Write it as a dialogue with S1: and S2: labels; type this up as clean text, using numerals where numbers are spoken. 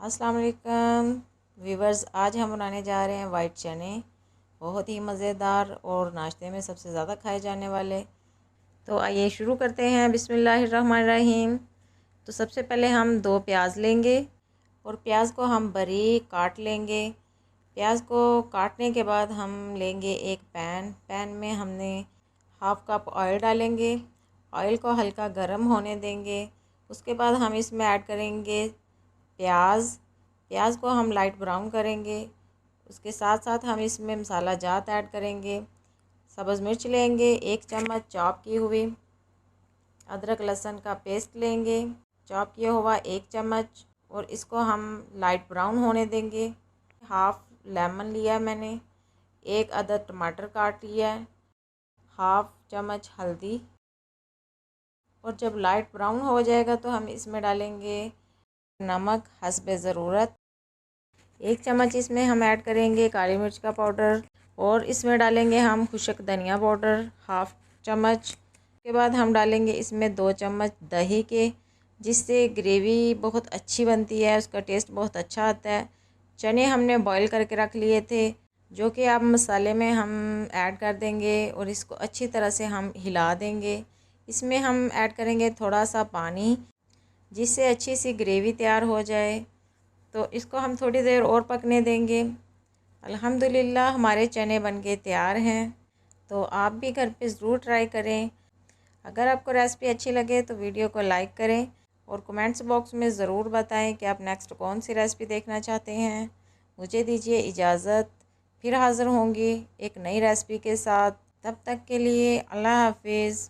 S1: अस्सलाम वालेकुम व्यूवर्स, आज हम बनाने जा रहे हैं वाइट चने। बहुत ही मज़ेदार और नाश्ते में सबसे ज़्यादा खाए जाने वाले। तो आइए शुरू करते हैं। बिस्मिल्लाहिर्रहमानिर्रहीम। तो सबसे पहले हम 2 प्याज लेंगे और प्याज को हम बारीक काट लेंगे। प्याज को काटने के बाद हम लेंगे एक पैन में हमने हाफ़ कप ऑयल डालेंगे। ऑयल को हल्का गर्म होने देंगे। उसके बाद हम इसमें ऐड करेंगे प्याज को हम लाइट ब्राउन करेंगे। उसके साथ साथ हम इसमें मसाला जात ऐड करेंगे। सब्ज़ मिर्च लेंगे 1 चम्मच चॉप की हुई। अदरक लहसुन का पेस्ट लेंगे चॉप किया हुआ 1 चम्मच, और इसको हम लाइट ब्राउन होने देंगे। हाफ़ लेमन लिया मैंने, 1 अदद टमाटर काट लिया है, हाफ़ चम्मच हल्दी। और जब लाइट ब्राउन हो जाएगा तो हम इसमें डालेंगे नमक हस्बे ज़रूरत। 1 चम्मच इसमें हम ऐड करेंगे काली मिर्च का पाउडर, और इसमें डालेंगे हम खुशक धनिया पाउडर हाफ़ चम्मच। के बाद हम डालेंगे इसमें 2 चम्मच दही के, जिससे ग्रेवी बहुत अच्छी बनती है, उसका टेस्ट बहुत अच्छा आता है। चने हमने बॉईल करके रख लिए थे, जो कि अब मसाले में हम ऐड कर देंगे और इसको अच्छी तरह से हम हिला देंगे। इसमें हम ऐड करेंगे थोड़ा सा पानी, जिससे अच्छी सी ग्रेवी तैयार हो जाए। तो इसको हम थोड़ी देर और पकने देंगे। अल्हम्दुलिल्लाह हमारे चने बनके तैयार हैं। तो आप भी घर पे ज़रूर ट्राई करें। अगर आपको रेसिपी अच्छी लगे तो वीडियो को लाइक करें और कमेंट्स बॉक्स में ज़रूर बताएं कि आप नेक्स्ट कौन सी रेसिपी देखना चाहते हैं। मुझे दीजिए इजाज़त, फिर हाज़िर होंगी एक नई रेसिपी के साथ। तब तक के लिए अल्लाह हाफिज़।